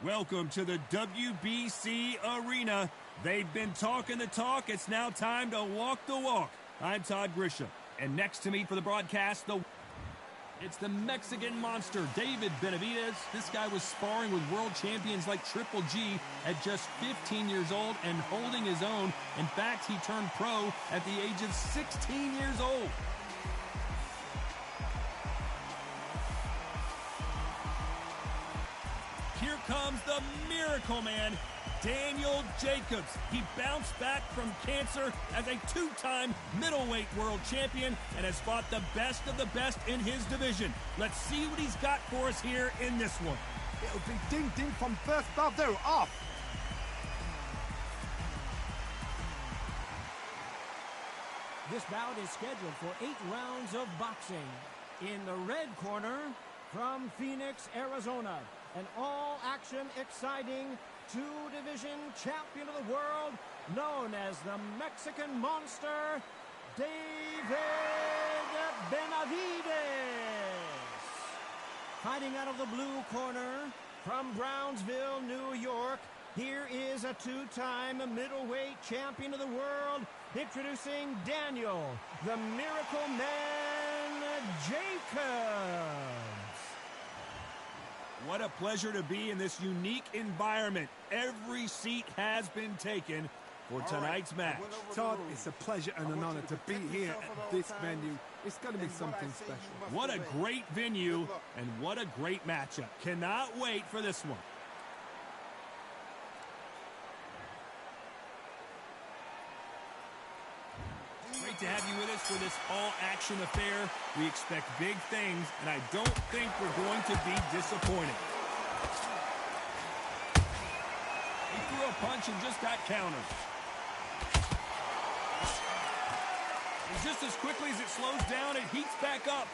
Welcome to the WBC Arena. They've been talking the talk. It's now time to walk the walk. I'm Todd Grisham. And next to me for the broadcast, it's the Mexican monster, David Benavidez. This guy was sparring with world champions like Triple G at just 15 years old and holding his own. In fact, he turned pro at the age of 16 years old. Here comes the Miracle Man, Daniel Jacobs. He bounced back from cancer as a two-time middleweight world champion and has fought the best of the best in his division. Let's see what he's got for us here in this one. It'll be ding-ding from first bell. They're off. This bout is scheduled for 8 rounds of boxing. In the red corner, from Phoenix, Arizona, an all-action, exciting two-division champion of the world, known as the Mexican Monster, David Benavidez. Fighting out of the blue corner, from Brownsville, New York, here is a two-time middleweight champion of the world, introducing Daniel, the Miracle Man, Jacobs. What a pleasure to be in this unique environment. Every seat has been taken for tonight's match. Todd, it's a pleasure and an honor to be here at this venue. It's going to be something special. What a great venue and what a great matchup. Cannot wait for this one. Great to have you with us for this all-action affair. We expect big things, and I don't think we're going to be disappointed. He threw a punch and just got countered. And just as quickly as it slows down, it heats back up.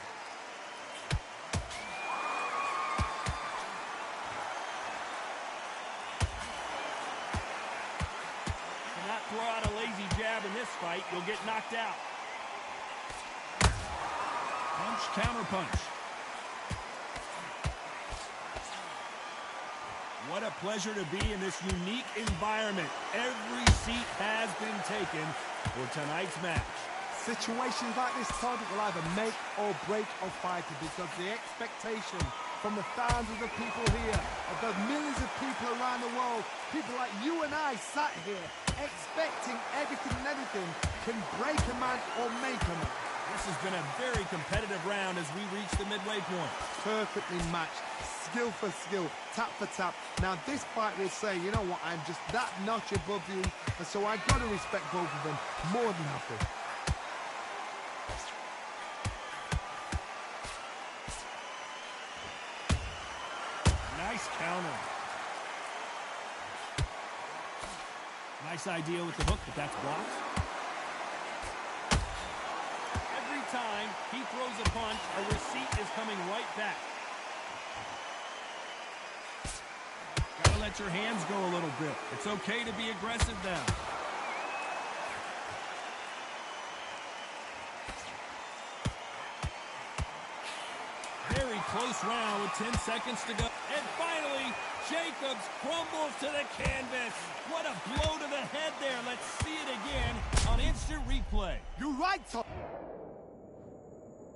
Throw out a lazy jab in this fight, you'll get knocked out. Punch, counter punch. What a pleasure to be in this unique environment. Every seat has been taken for tonight's match. Situations like this, Todd, will either make or break a fighter because the expectation from the thousands of people here, of the millions of people around the world, people like you and I sat here expecting everything and anything, can break a man or make a man. This has been a very competitive round as we reach the midway point. Perfectly matched, skill for skill, tap for tap. Now this fight will say, you know what, I'm just that notch above you, and so I've got to respect both of them more than happy. Nice counter. Nice idea with the hook, but that's blocked. Every time he throws a punch, a receipt is coming right back. Gotta let your hands go a little bit. It's okay to be aggressive now. Very close round with 10 seconds to go. And finally, Jacobs crumbles to the canvas. What a blow to the head there. Let's see it again on instant replay. You're right, Todd.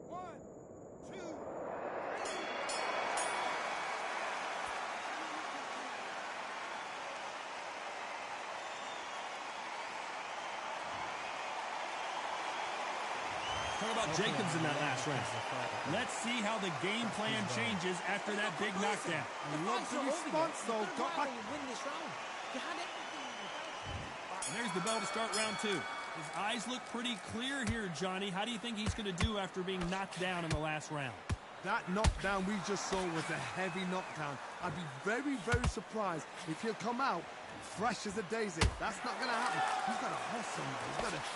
1, 2. Talk about Jacobs in that last round. Let's see how the game plan changes after that big knockdown. I love the response, though. Got back. And there's the bell to start round 2. His eyes look pretty clear here, Johnny. How do you think he's going to do after being knocked down in the last round? That knockdown we just saw was a heavy knockdown. I'd be very, very surprised if he'll come out fresh as a daisy. That's not going to happen. He's got to hustle him.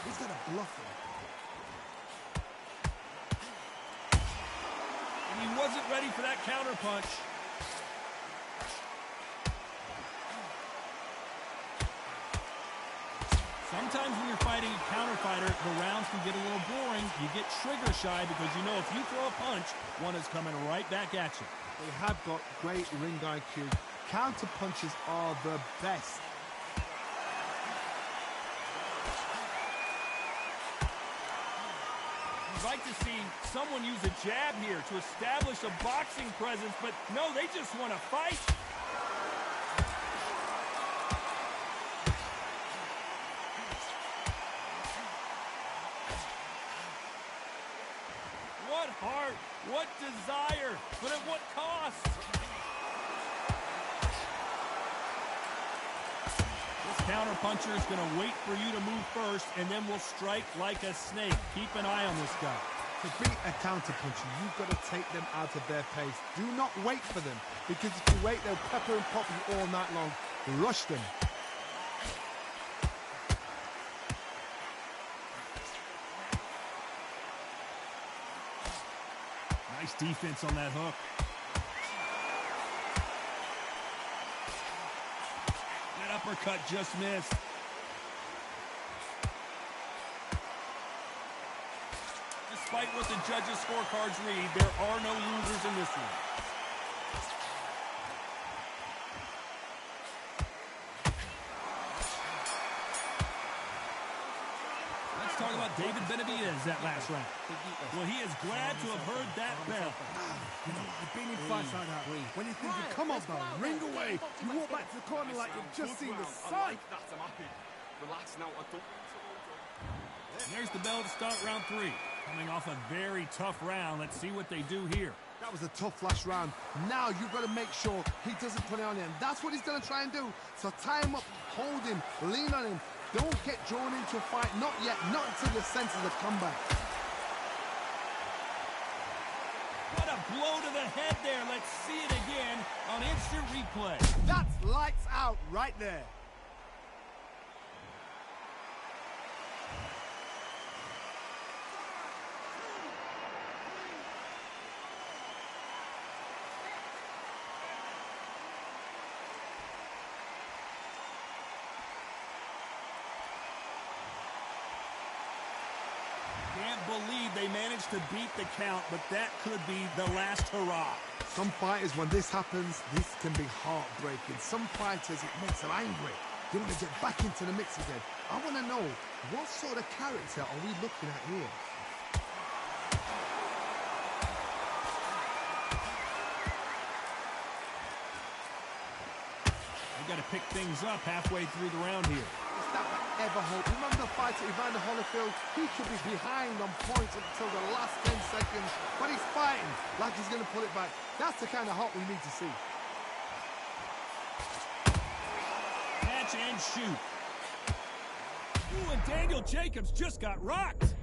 He's got to bluff him. And he wasn't ready for that counter punch. Sometimes when you're fighting a counter fighter, the rounds can get a little boring. You get trigger shy because you know if you throw a punch, one is coming right back at you. They have got great ring IQ. Counter punches are the best. You'd like to see someone use a jab here to establish a boxing presence, but no, they just want to fight. What heart, what desire, but at what cost? This counter-puncher is going to wait for you to move first, and then will strike like a snake. Keep an eye on this guy. To beat a counter-puncher, you've got to take them out of their pace. Do not wait for them, because if you wait, they'll pepper and pop you all night long. Rush them. Nice defense on that hook. That uppercut just missed. Despite what the judges' scorecards read, there are no losers in this one. Let's talk about David Benavidez that last round. Well, he is glad to have heard that bell. You've been in fights like that. When you're thinking, come on, bro, ring away. You walk back to the corner like you've just seen the sun. Relax now. There's the bell to start round 3. Coming off a very tough round. Let's see what they do here. That was a tough last round. Now you've got to make sure he doesn't put it on him. That's what he's going to try and do. So tie him up, hold him, lean on him. Don't get drawn into a fight. Not yet. Not until your senses have come back. What a blow to the head there. Let's see it again on instant replay. That's lights out right there. Can't believe they managed to beat the count, but that could be the last hurrah. Some fighters, when this happens, this can be heartbreaking. Some fighters, it makes them angry. They want to get back into the mix again. I want to know, what sort of character are we looking at here? We've got to pick things up halfway through the round here. Is that ever hope? Remember the fight at Evander Holyfield? He could be behind on points until the last 10 seconds, but he's fighting like he's going to pull it back. That's the kind of hope we need to see. Catch and shoot. Ooh, and Daniel Jacobs just got rocked.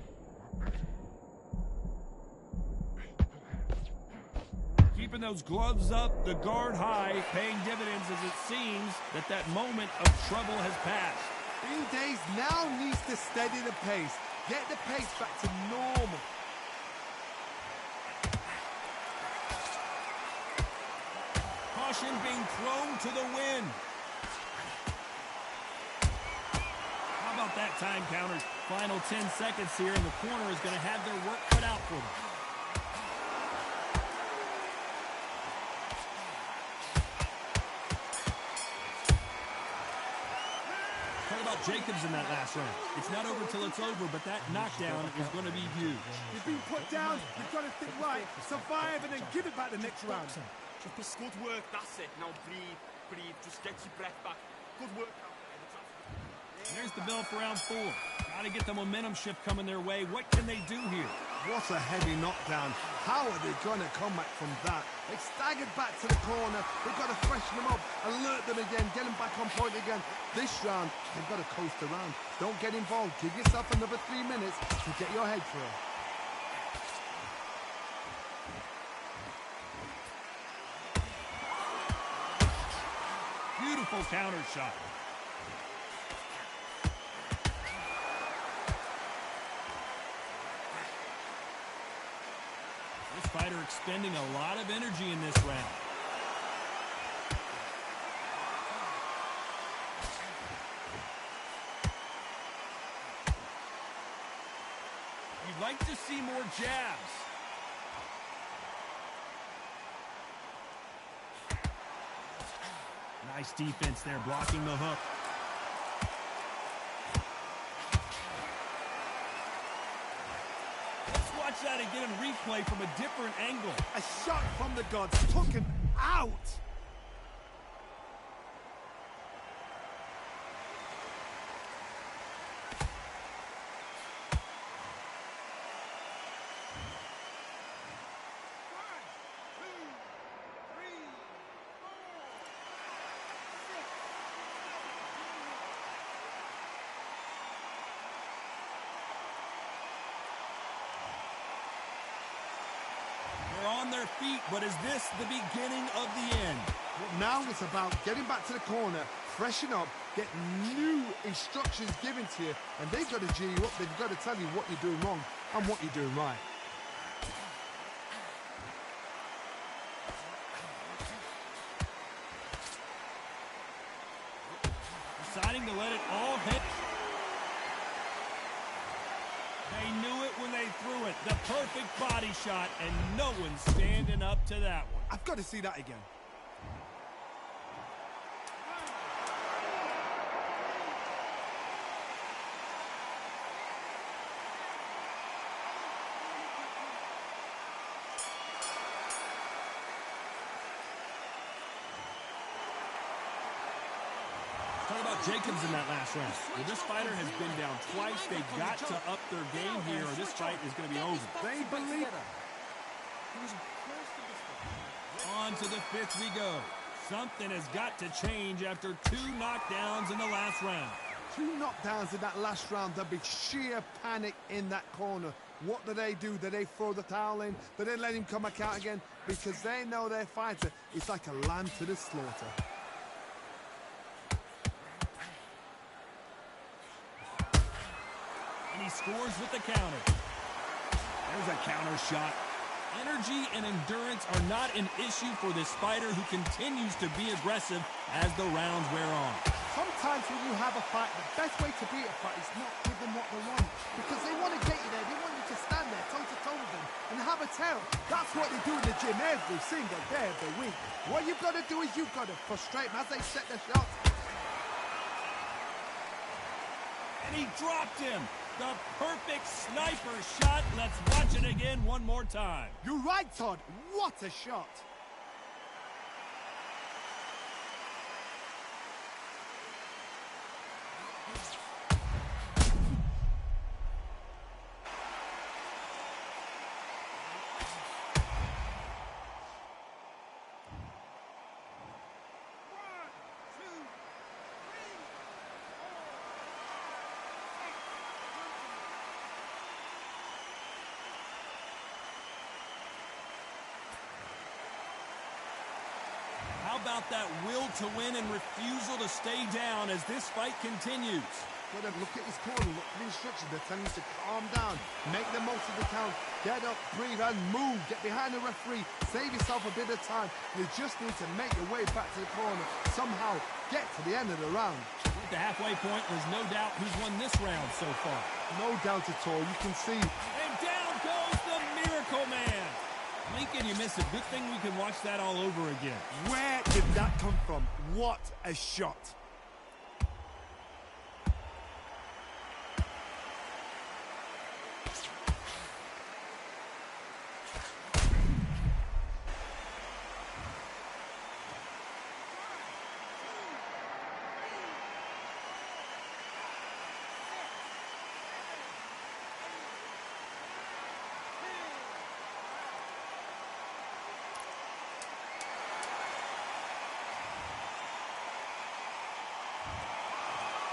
Keeping those gloves up, the guard high, paying dividends as it seems that moment of trouble has passed. Days now needs to steady the pace. Get the pace back to normal. Caution being thrown to the wind. How about that time counter? Final 10 seconds here, and the corner is going to have their work cut out for them. Jacobs in that last round. It's not over till it's over, but that knockdown is going to be huge. You've been put down, you've got to think right, survive, and then give it back the next round. Good work, that's it. Now breathe, just get your breath back. Good work. There's the bell for round 4. Got to get the momentum shift coming their way. What can they do here? What a heavy knockdown. How are they going to come back from that? They staggered back to the corner. They've got to freshen them up, alert them again, get them back on point again. This round, they've got to coast around. Don't get involved. Give yourself another 3 minutes to get your head through. Beautiful counter shot. This fighter expending a lot of energy in this round. You'd like to see more jabs. Nice defense there, blocking the hook. Let's watch that again in replay from a different angle. A shot from the gods took him out. On their feet, but is this the beginning of the end? Well, now it's about getting back to the corner, freshen up, get new instructions given to you, and they've got to G you up. They've got to tell you what you're doing wrong and what you're doing right. Deciding to let it all hit. They knew it when they threw it. The perfect body shot, and no one's standing up to that one. I've got to see that again. Talk about Jacobs in that last round. Well, this fighter has been down twice. They've got to up their game here, or this fight is going to be over. They believe. On to the fifth we go. Something has got to change after 2 knockdowns in the last round. 2 knockdowns in that last round. There'll be sheer panic in that corner. What do? Do they throw the towel in? Do they let him come back out again? Because they know their fighter is like a lamb to the slaughter. And he scores with the counter. There's a counter shot. Energy and endurance are not an issue for this fighter who continues to be aggressive as the rounds wear on. Sometimes when you have a fight, the best way to beat a fight is not give them what they want. Because they want to get you there. They want you to stand there toe-to-toe with them and have a tail. That's what they do in the gym every single day of the week. What you've got to do is you've got to frustrate them as they set their shots. And he dropped him. The perfect sniper shot. Let's watch it again one more time. You're right, Todd. What a shot. How about that will to win and refusal to stay down as this fight continues? Got to look at his corner, look at the instructions. They're telling you to calm down, make the most of the count, get up, breathe, and move. Get behind the referee, save yourself a bit of time. You just need to make your way back to the corner. Somehow get to the end of the round. At the halfway point, there's no doubt who's won this round so far. No doubt at all. You can see. And down goes the Miracle Man. Lincoln, you missed it. Good thing we can watch that all over again. Where did that come from? What a shot.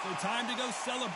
So time to go celebrate.